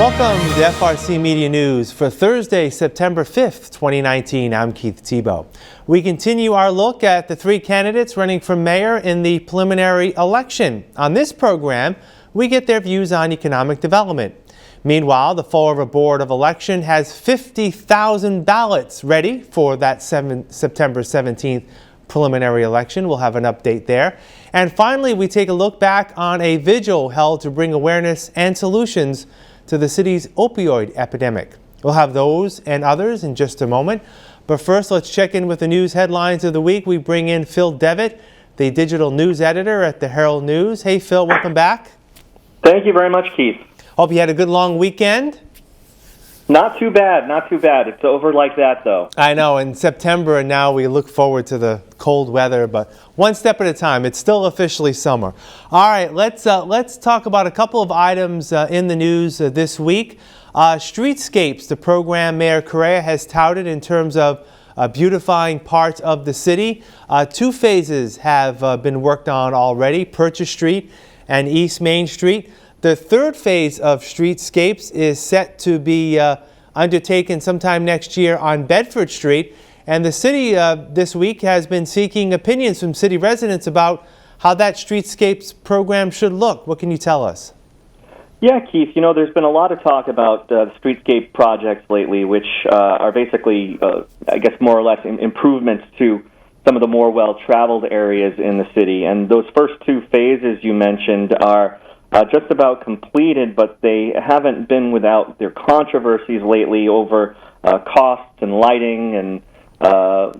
Welcome to FRC Media News for Thursday, September 5th, 2019. I'm Keith Tebow. We continue our look at the three candidates running for mayor in the preliminary election. On this program, we get their views on economic development. Meanwhile, the Fall River Board of Election has 50,000 ballots ready for that September 17th preliminary election. We'll have an update there. And finally, we take a look back on a vigil held to bring awareness and solutions to the city's opioid epidemic. We'll have those and others in just a moment. But first, let's check in with the news headlines of the week. We bring in Phil Devitt, the digital news editor at the Herald News. Hey, Phil, welcome back. Thank you very much, Keith. Hope you had a good long weekend. Not too bad, not too bad. It's over like that, though. I know, in September, and now we look forward to the cold weather, but one step at a time. It's still officially summer. All right, let's talk about a couple of items in the news this week. Streetscapes, the program Mayor Correa has touted in terms of beautifying parts of the city. Two phases have been worked on already, Purchase Street and East Main Street. The third phase of Streetscapes is set to be undertaken sometime next year on Bedford Street. And the city this week has been seeking opinions from city residents about how that Streetscapes program should look. What can you tell us? Yeah, Keith, you know, there's been a lot of talk about the streetscape projects lately, which are basically, I guess, more or less improvements to some of the more well-traveled areas in the city. And those first two phases you mentioned are just about completed, but they haven't been without their controversies lately over costs and lighting and,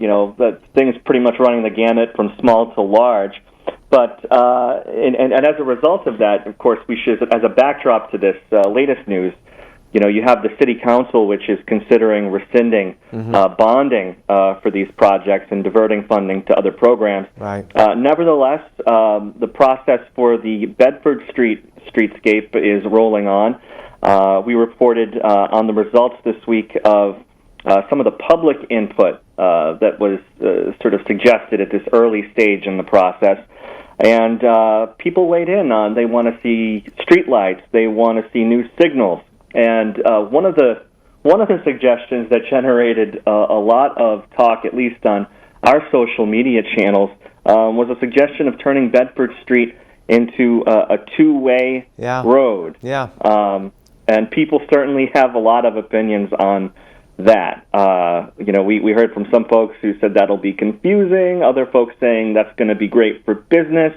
you know, the things pretty much running the gamut from small to large. But, and as a result of that, of course, we should, as a backdrop to this latest news, you know, you have the city council, which is considering rescinding bonding for these projects and diverting funding to other programs. Right. Nevertheless, the process for the Bedford Street streetscape is rolling on. We reported on the results this week of some of the public input that was sort of suggested at this early stage in the process. And people weighed in on they want to see streetlights, they want to see new signals. And one of the suggestions that generated a lot of talk, at least on our social media channels, was a suggestion of turning Bedford Street into a two-way road. Yeah. And people certainly have a lot of opinions on that. You know, we heard from some folks who said that'll be confusing, other folks saying that's going to be great for business.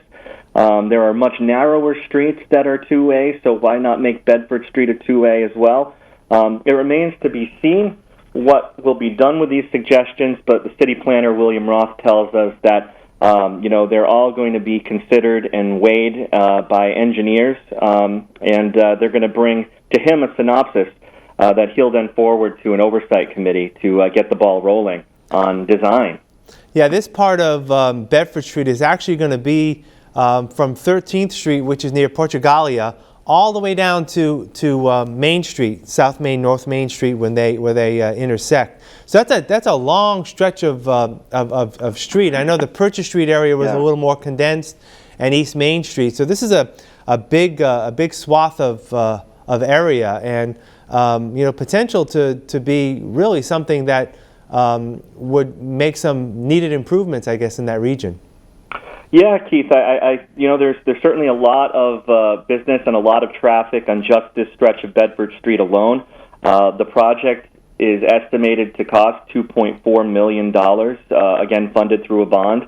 There are much narrower streets that are two-way, so why not make Bedford Street a two-way as well? It remains to be seen what will be done with these suggestions, but the city planner, William Roth, tells us that you know, they're all going to be considered and weighed by engineers, and they're going to bring to him a synopsis that he'll then forward to an oversight committee to get the ball rolling on design. Yeah, this part of Bedford Street is actually going to be from 13th Street, which is near Portugalia, all the way down to Main Street, South Main, North Main Street, where they intersect. So that's a long stretch of street. I know the Purchase Street area was a little more condensed, and East Main Street. So this is a big swath of area, and you know, potential to be really something that would make some needed improvements, I guess, in that region. Yeah, Keith, you know, there's certainly a lot of business and a lot of traffic on just this stretch of Bedford Street alone. The project is estimated to cost $2.4 million, again, funded through a bond,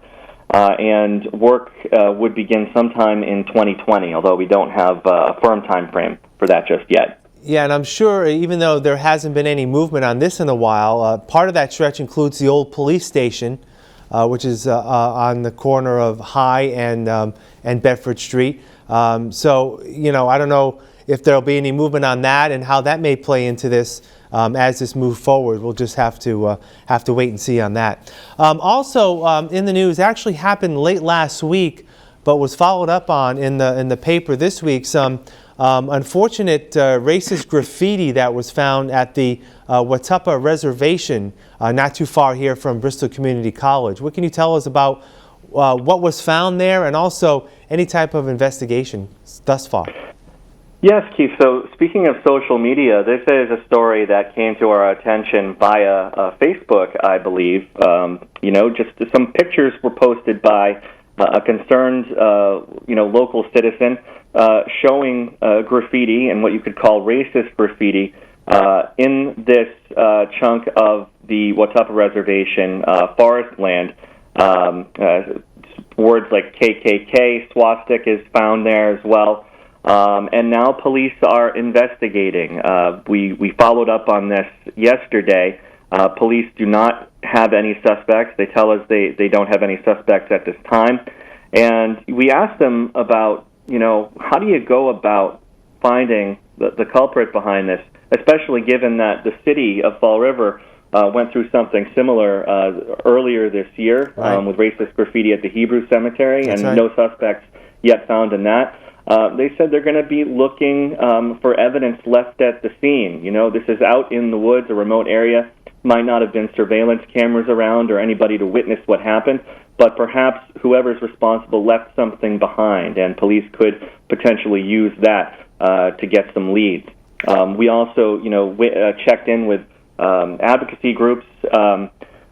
and work would begin sometime in 2020, although we don't have a firm time frame for that just yet. Yeah, and I'm sure even though there hasn't been any movement on this in a while, part of that stretch includes the old police station, which is on the corner of High and Bedford Street. So, you know, I don't know if there'll be any movement on that and how that may play into this as this moves forward. We'll just have to wait and see on that. Also, in the news, actually happened late last week, but was followed up on in the paper this week. Some unfortunate racist graffiti that was found at the Watuppa Reservation, not too far here from Bristol Community College. What can you tell us about what was found there, and also any type of investigation thus far? Yes, Keith. So speaking of social media, this is a story that came to our attention via Facebook, I believe. Just some pictures were posted by a concerned, local citizen showing graffiti and what you could call racist graffiti in this chunk of the Watuppa Reservation forest land. Words like KKK, swastika is found there as well. And now police are investigating. We followed up on this yesterday. Police do not have any suspects. They tell us they don't have any suspects at this time. And we asked them about, how do you go about finding the culprit behind this, especially given that the city of Fall River went through something similar earlier this year with racist graffiti at the Hebrew Cemetery. That's and right. No suspects yet found in that. They said they're going to be looking for evidence left at the scene. This is out in the woods, a remote area. Might not have been surveillance cameras around or anybody to witness what happened, but perhaps whoever's responsible left something behind, and police could potentially use that to get some leads. We also, checked in with advocacy groups and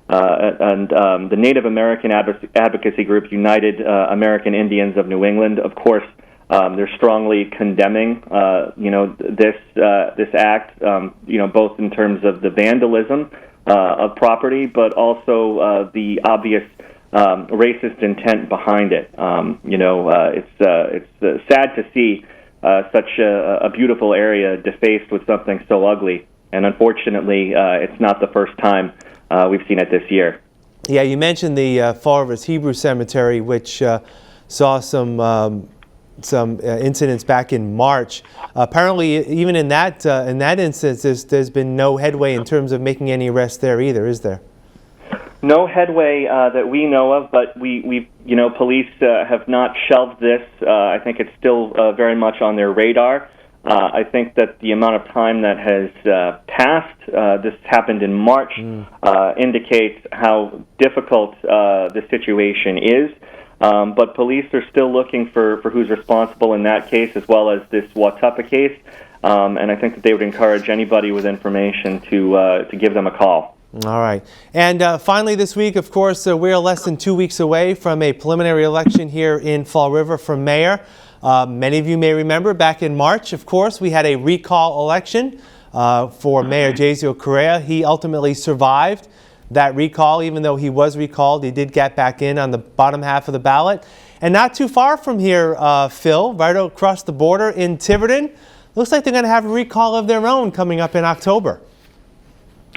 the Native American advocacy group, United American Indians of New England. Of course, they're strongly condemning, this act, both in terms of the vandalism of property, but also the obvious racist intent behind it. It's sad to see such a beautiful area defaced with something so ugly, and unfortunately, it's not the first time we've seen it this year. Yeah, you mentioned the Fall River Hebrew Cemetery, which saw some incidents back in March. Apparently, even in that instance, there's been no headway in terms of making any arrests there either, is there? No headway that we know of, but police have not shelved this. I think it's still very much on their radar. I think that the amount of time that has passed, this happened in March, indicates how difficult the situation is. But police are still looking for who's responsible in that case, as well as this Watuppa case. And I think that they would encourage anybody with information to give them a call. All right. And finally this week, of course, we're less than 2 weeks away from a preliminary election here in Fall River for mayor. Many of you may remember back in March, of course, we had a recall election for Mayor Jaziel Correa. He ultimately survived that recall. Even though he was recalled, he did get back in on the bottom half of the ballot. And not too far from here, Phil, right across the border in Tiverton, looks like they're going to have a recall of their own coming up in October.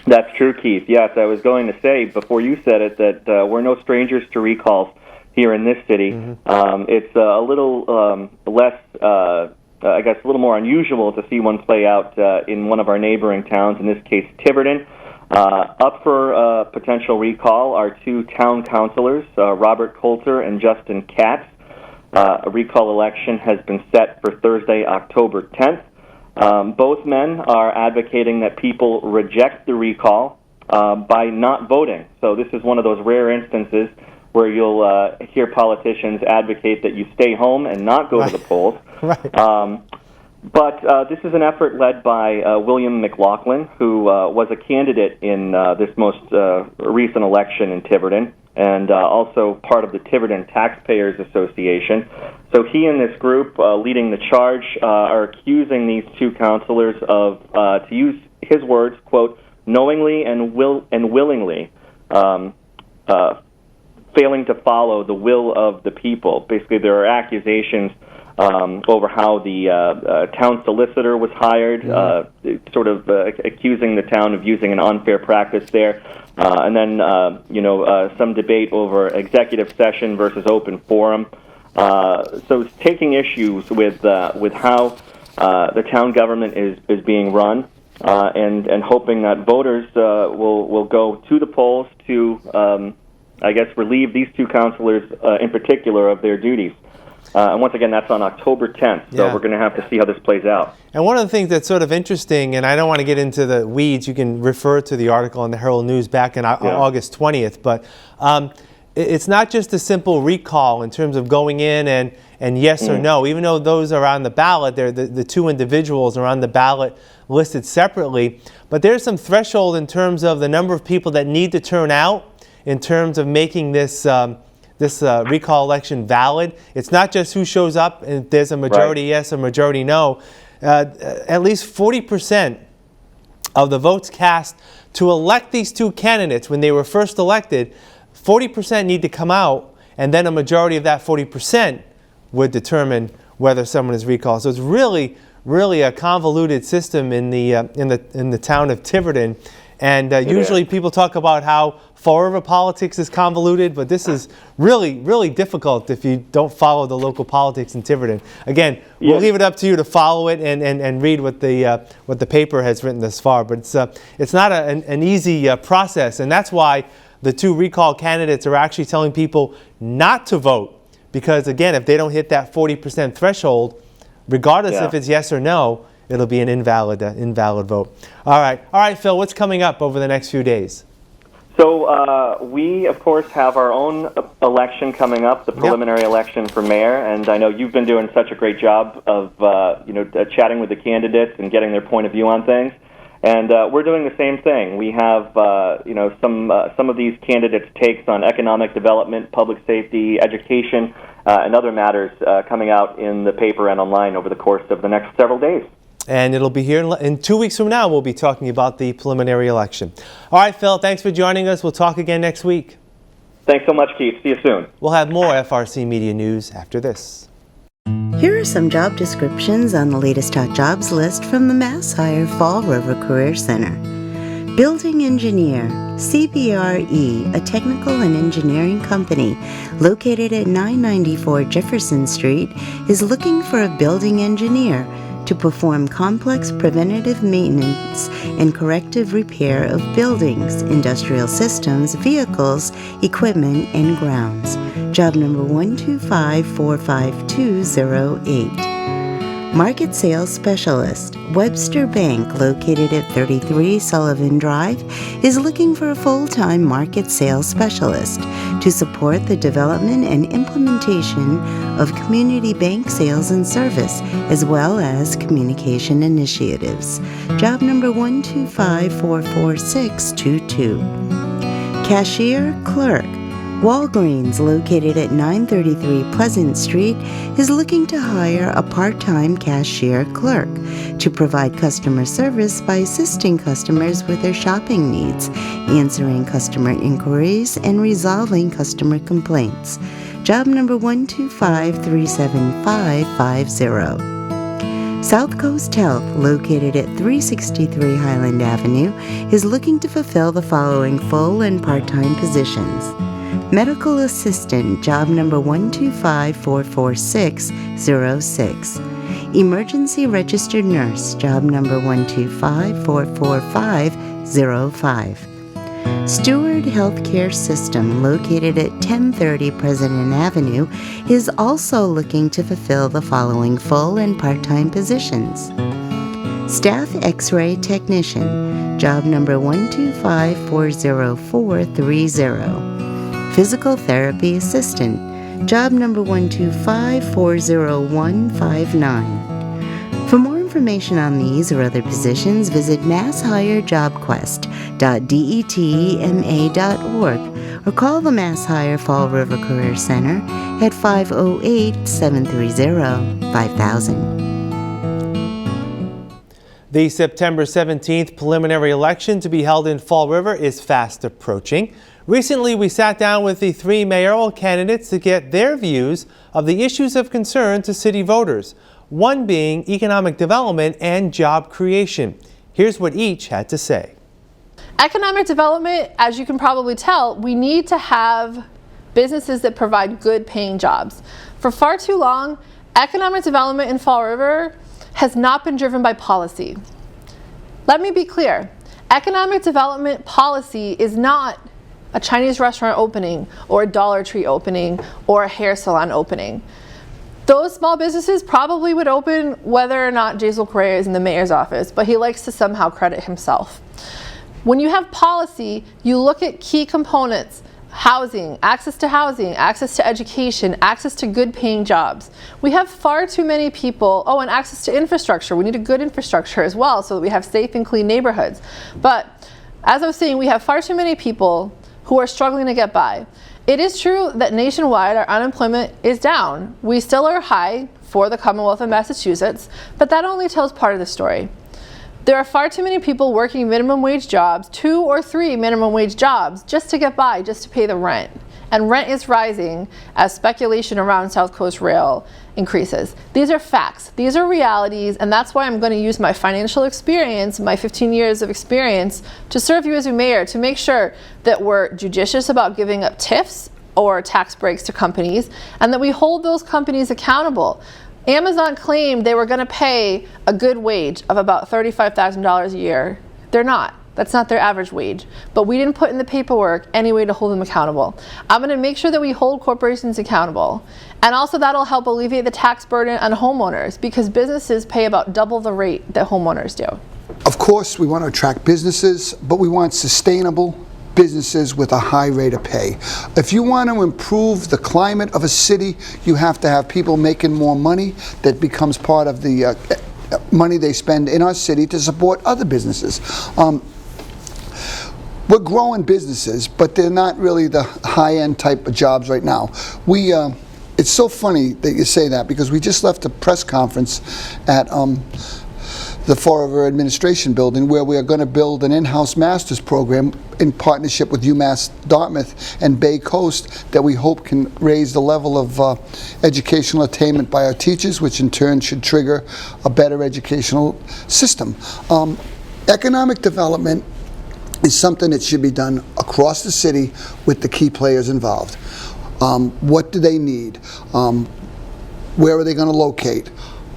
That's true, Keith. Yes, I was going to say before you said it that we're no strangers to recalls here in this city. It's a little less, I guess, a little more unusual to see one play out in one of our neighboring towns, in this case, Tiverton. Up for potential recall are two town councilors, Robert Coulter and Justin Katz. A recall election has been set for Thursday, October 10th. Both men are advocating that people reject the recall by not voting. So this is one of those rare instances where you'll hear politicians advocate that you stay home and not go to the polls. But this is an effort led by William McLaughlin, who was a candidate in this most recent election in Tiverton, and also part of the Tiverton Taxpayers Association. So he and this group, leading the charge, are accusing these two councilors of, to use his words, quote, knowingly and willingly failing to follow the will of the people. Basically, there are accusations over how the town solicitor was hired, sort of accusing the town of using an unfair practice there, and then some debate over executive session versus open forum. So it's taking issues with how the town government is being run, and hoping that voters will go to the polls to, I guess, relieve these two councilors in particular of their duties. And once again, that's on October 10th, so we're going to have to see how this plays out. And one of the things that's sort of interesting, and I don't want to get into the weeds, you can refer to the article in the Herald News back in August 20th, but it's not just a simple recall in terms of going in and yes or no. Even though those are on the ballot, the two individuals are on the ballot listed separately. But there's some threshold in terms of the number of people that need to turn out in terms of making this recall election valid. It's not just who shows up and there's a majority yes or majority no. At least 40% of the votes cast to elect these two candidates when they were first elected, 40% need to come out, and then a majority of that 40% would determine whether someone is recalled. So it's really a convoluted system in the town of Tiverton. And usually people talk about how Fall River politics is convoluted, but this is really difficult if you don't follow the local politics in Tiverton. Again, we'll leave it up to you to follow it and read what the paper has written thus far. But it's not an easy process, and that's why the two recall candidates are actually telling people not to vote, because again, if they don't hit that 40% threshold, regardless if it's yes or no, it'll be an invalid vote. All right, Phil, what's coming up over the next few days? So we, of course, have our own election coming up, the preliminary election for mayor, and I know you've been doing such a great job of chatting with the candidates and getting their point of view on things. And we're doing the same thing. We have some of these candidates' takes on economic development, public safety, education, and other matters coming out in the paper and online over the course of the next several days. And it'll be here in 2 weeks from now. We'll be talking about the preliminary election. All right, Phil, thanks for joining us. We'll talk again next week. Thanks so much, Keith. See you soon. We'll have more FRC Media News after this. Here are some job descriptions on the latest hot jobs list from the Mass Hire Fall River Career Center. Building Engineer, CBRE, a technical and engineering company located at 994 Jefferson Street, is looking for a building engineer to perform complex preventative maintenance and corrective repair of buildings, industrial systems, vehicles, equipment, and grounds. Job number 125-45208. Market Sales Specialist, Webster Bank, located at 33 Sullivan Drive, is looking for a full-time market sales specialist to support the development and implementation of community bank sales and service, as well as communication initiatives. Job number 125-44622. Cashier Clerk, Walgreens, located at 933 Pleasant Street, is looking to hire a part-time cashier clerk to provide customer service by assisting customers with their shopping needs, answering customer inquiries, and resolving customer complaints. Job number 125-37550. South Coast Health, located at 363 Highland Avenue, is looking to fulfill the following full and part-time positions. Medical Assistant, job number 125-44606. Emergency Registered Nurse, job number 125-44505. Steward Healthcare System, located at 1030 President Avenue, is also looking to fulfill the following full and part-time positions. Staff X-ray Technician, job number 125-40430. Physical Therapy Assistant, job number 125-40159. For more information on these or other positions, visit masshirejobquest.detma.org or call the Mass Hire Fall River Career Center at 508-730-5000. The September 17th preliminary election to be held in Fall River is fast approaching. Recently, we sat down with the three mayoral candidates to get their views of the issues of concern to city voters, one being economic development and job creation. Here's what each had to say. Economic development, as you can probably tell, we need to have businesses that provide good paying jobs. For far too long, economic development in Fall River has not been driven by policy. Let me be clear. Economic development policy is not a Chinese restaurant opening or a Dollar Tree opening or a hair salon opening. Those small businesses probably would open whether or not Jaisal Correa is in the mayor's office, but he likes to somehow credit himself. When you have policy, you look at key components housing, access to education, access to good paying jobs. We have far too many people, and access to infrastructure. We need a good infrastructure as well so that we have safe and clean neighborhoods. But as I was saying, we have far too many people who are struggling to get by. It is true that nationwide our unemployment is down. We still are high for the Commonwealth of Massachusetts, but that only tells part of the story. There are far too many people working minimum wage jobs, 2 or 3 minimum wage jobs, just to get by, just to pay the rent. And rent is rising as speculation around South Coast Rail increases. These are facts, these are realities, and that's why I'm going to use my financial experience, my 15 years of experience, to serve you as your mayor, to make sure that we're judicious about giving up TIFs or tax breaks to companies, and that we hold those companies accountable. Amazon claimed they were going to pay a good wage of about $35,000 a year. They're not. That's not their average wage. But we didn't put in the paperwork any way to hold them accountable. I'm going to make sure that we hold corporations accountable. And also that'll help alleviate the tax burden on homeowners, because businesses pay about double the rate that homeowners do. Of course, we want to attract businesses, but we want sustainable businesses with a high rate of pay. If you want to improve the climate of a city, you have to have people making more money. That becomes part of the money they spend in our city to support other businesses. We're growing businesses, but they're not really the high-end type of jobs right now. It's so funny that you say that, because we just left a press conference at the Fall River Administration Building, where we are going to build an in-house master's program in partnership with UMass Dartmouth and Bay Coast that we hope can raise the level of educational attainment by our teachers, which in turn should trigger a better educational system. Economic development is something that should be done across the city with the key players involved. What do they need? Where are they going to locate?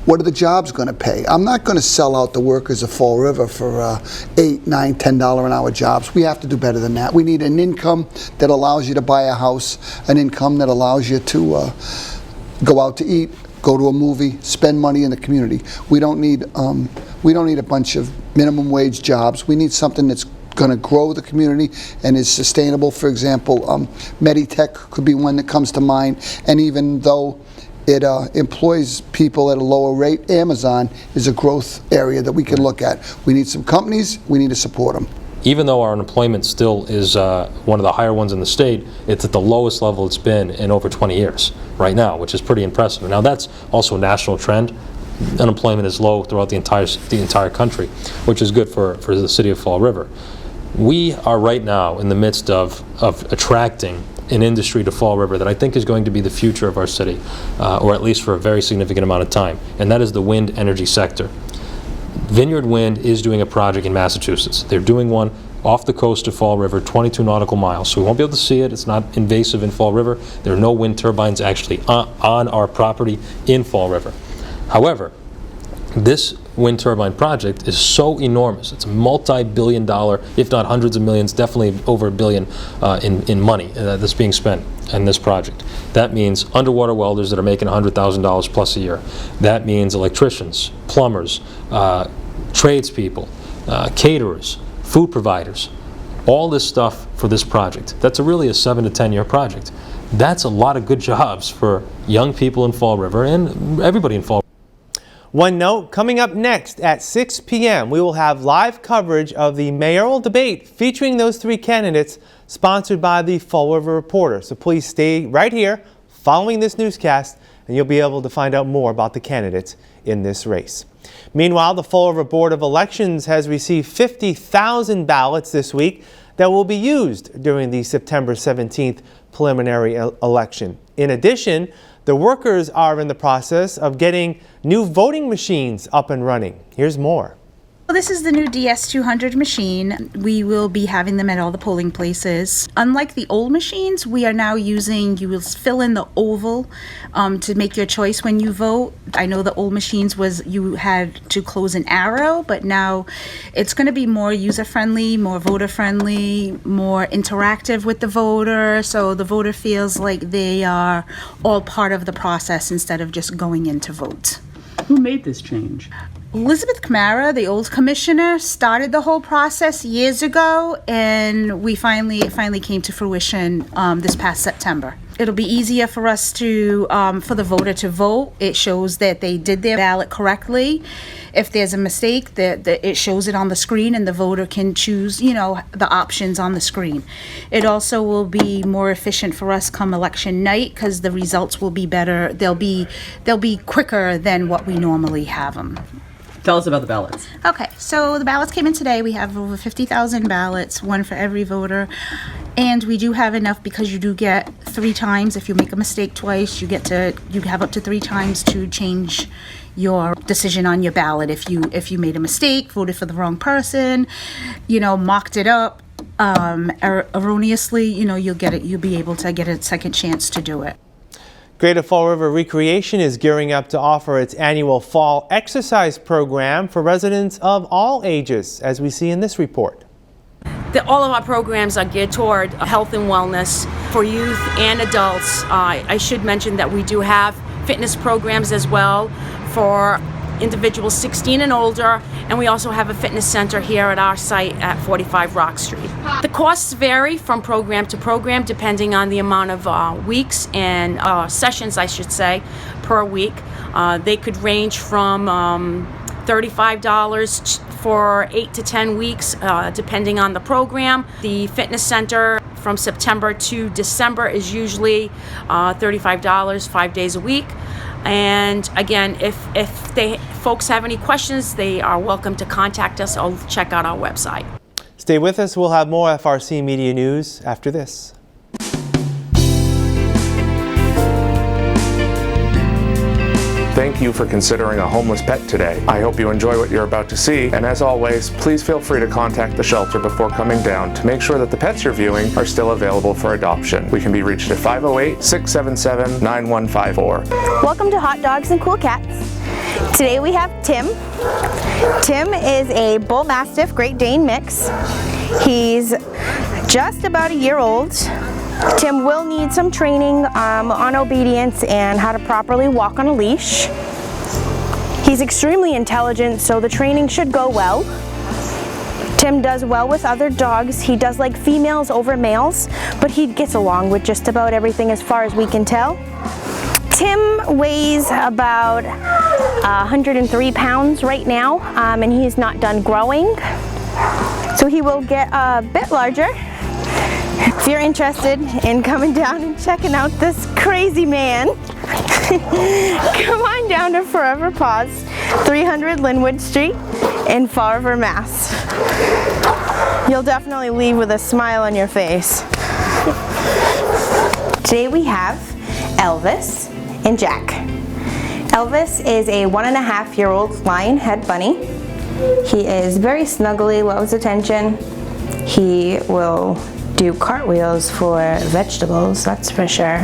What are the jobs going to pay? I'm not going to sell out the workers of Fall River for $8, $9, $10 an hour jobs. We have to do better than that. We need an income that allows you to buy a house, an income that allows you to go out to eat, go to a movie, spend money in the community. We don't need a bunch of minimum wage jobs. We need something that's going to grow the community and is sustainable. For example, Meditech could be one that comes to mind, and even though it employs people at a lower rate, Amazon is a growth area that we can look at. We need some companies, we need to support them. Even though our unemployment still is one of the higher ones in the state, it's at the lowest level it's been in over 20 years right now, which is pretty impressive. Now that's also a national trend. Unemployment is low throughout the entire country, which is good for the city of Fall River. We are right now in the midst of attracting an industry to Fall River that I think is going to be the future of our city, or at least for a very significant amount of time, and that is the wind energy sector. Vineyard Wind is doing a project in Massachusetts. They're doing one off the coast of Fall River, 22 nautical miles, so we won't be able to see it. It's not invasive in Fall River. There are no wind turbines actually on our property in Fall River. However, this wind turbine project is so enormous. It's a multi-billion dollar, if not hundreds of millions, definitely over $1 billion in money that's being spent in this project. That means underwater welders that are making $100,000 plus a year. That means electricians, plumbers, tradespeople, caterers, food providers, all this stuff for this project. That's really a 7 to 10 year project. That's a lot of good jobs for young people in Fall River and everybody in Fall River. One note, coming up next at 6 p.m., we will have live coverage of the mayoral debate featuring those 3 candidates, sponsored by the Fall River Reporter. So please stay right here following this newscast, and you'll be able to find out more about the candidates in this race. Meanwhile, the Fall River Board of Elections has received 50,000 ballots this week that will be used during the September 17th preliminary election. In addition, the workers are in the process of getting new voting machines up and running. Here's more. Well, this is the new DS200 machine. We will be having them at all the polling places. Unlike the old machines, we are now using, you will fill in the oval to make your choice when you vote. I know the old machines was you had to close an arrow, but now it's going to be more user-friendly, more voter-friendly, more interactive with the voter, so the voter feels like they are all part of the process instead of just going in to vote. Who made this change? Elizabeth Camara, the old commissioner, started the whole process years ago, and it finally came to fruition this past September. It'll be easier for us to, for the voter to vote. It shows that they did their ballot correctly. If there's a mistake, it shows it on the screen, and the voter can choose, the options on the screen. It also will be more efficient for us come election night because the results will be better. They'll be quicker than what we normally have them. Tell us about the ballots. Okay, so the ballots came in today. We have over 50,000 ballots, one for every voter. And we do have enough because you do get 3 times. If you make a mistake twice, you have up to 3 times to change your decision on your ballot. If you made a mistake, voted for the wrong person, mocked it up erroneously, you'll be able to get a second chance to do it. Greater Fall River Recreation is gearing up to offer its annual fall exercise program for residents of all ages, as we see in this report. All of our programs are geared toward health and wellness for youth and adults. I should mention that we do have fitness programs as well for individuals 16 and older, and we also have a fitness center here at our site at 45 Rock Street. The costs vary from program to program depending on the amount of weeks and sessions, I should say, per week. They could range from $35 for 8 to 10 weeks, depending on the program. The fitness center from September to December is usually $35, 5 days a week. And again, if folks have any questions, they are welcome to contact us or check out our website. Stay with us. We'll have more FRC Media News after this. Thank you for considering a homeless pet today. I hope you enjoy what you're about to see, and as always, please feel free to contact the shelter before coming down to make sure that the pets you're viewing are still available for adoption. We can be reached at 508-677-9154. Welcome to Hot Dogs and Cool Cats. Today we have Tim. Tim is a Bull Mastiff Great Dane mix. He's just about a year old. Tim will need some training on obedience and how to properly walk on a leash. He's extremely intelligent, so the training should go well. Tim does well with other dogs. He does like females over males, but he gets along with just about everything as far as we can tell. Tim weighs about 103 pounds right now, and he's not done growing, so he will get a bit larger. If you're interested in coming down and checking out this crazy man, come on down to Forever Paws, 300 Linwood Street in Fall River, Mass. You'll definitely leave with a smile on your face. Today we have Elvis and Jack. Elvis is a 1.5-year-old lion head bunny. He is very snuggly, loves attention. He will do cartwheels for vegetables, that's for sure.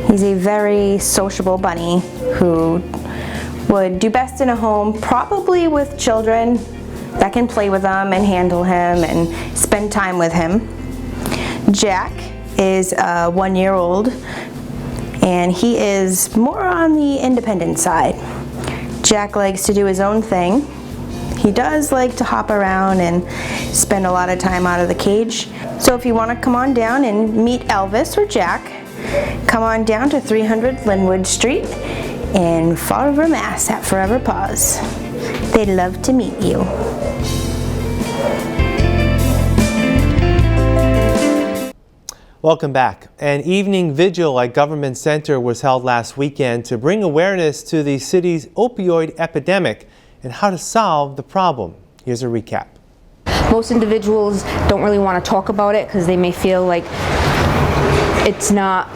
He's a very sociable bunny who would do best in a home, probably with children that can play with him and handle him and spend time with him. Jack is a 1-year-old, and he is more on the independent side. Jack likes to do his own thing. He does like to hop around and spend a lot of time out of the cage. So if you want to come on down and meet Elvis or Jack, come on down to 300 Linwood Street in Fall River, Mass at Forever Paws. They'd love to meet you. Welcome back. An evening vigil at Government Center was held last weekend to bring awareness to the city's opioid epidemic and how to solve the problem. Here's a recap. Most individuals don't really want to talk about it because they may feel like it's not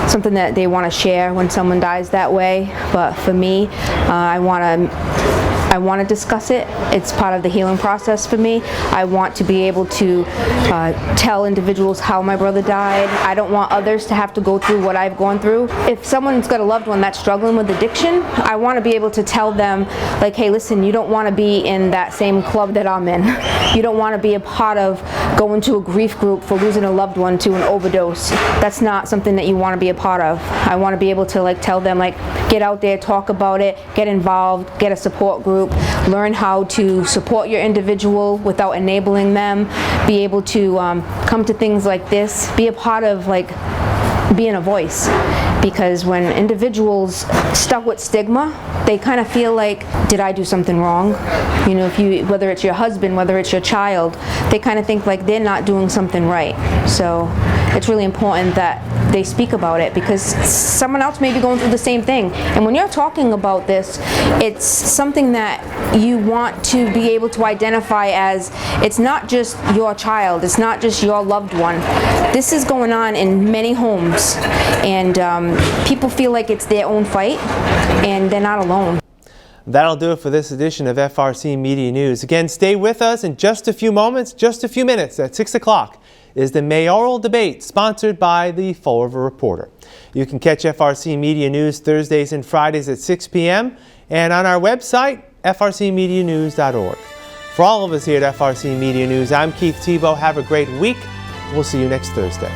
something that they want to share when someone dies that way. But for me, I want I want to discuss it. It's part of the healing process for me. I want to be able to tell individuals how my brother died. I don't want others to have to go through what I've gone through. If someone's got a loved one that's struggling with addiction, I want to be able to tell them, like, hey, listen, you don't want to be in that same club that I'm in. You don't want to be a part of going to a grief group for losing a loved one to an overdose. That's not something that you want to be a part of. I want to be able to like tell them, like, get out there, talk about it, get involved, get a support group, learn how to support your individual without enabling them, be able to come to things like this, be a part of like being a voice. Because when individuals stuck with stigma, they kind of feel like, did I do something wrong? You know, whether it's your husband, whether it's your child, they kind of think like they're not doing something right. So it's really important that they speak about it, because someone else may be going through the same thing. And when you're talking about this, it's something that you want to be able to identify as, it's not just your child, it's not just your loved one. This is going on in many homes, and people feel like it's their own fight, and they're not alone. That'll do it for this edition of FRC Media News. Again, stay with us in just a few moments, just a few minutes. At 6 o'clock is the mayoral debate sponsored by the Fall River Reporter. You can catch FRC Media News Thursdays and Fridays at 6 p.m. and on our website, frcmedianews.org. For all of us here at FRC Media News, I'm Keith Tebow. Have a great week. We'll see you next Thursday.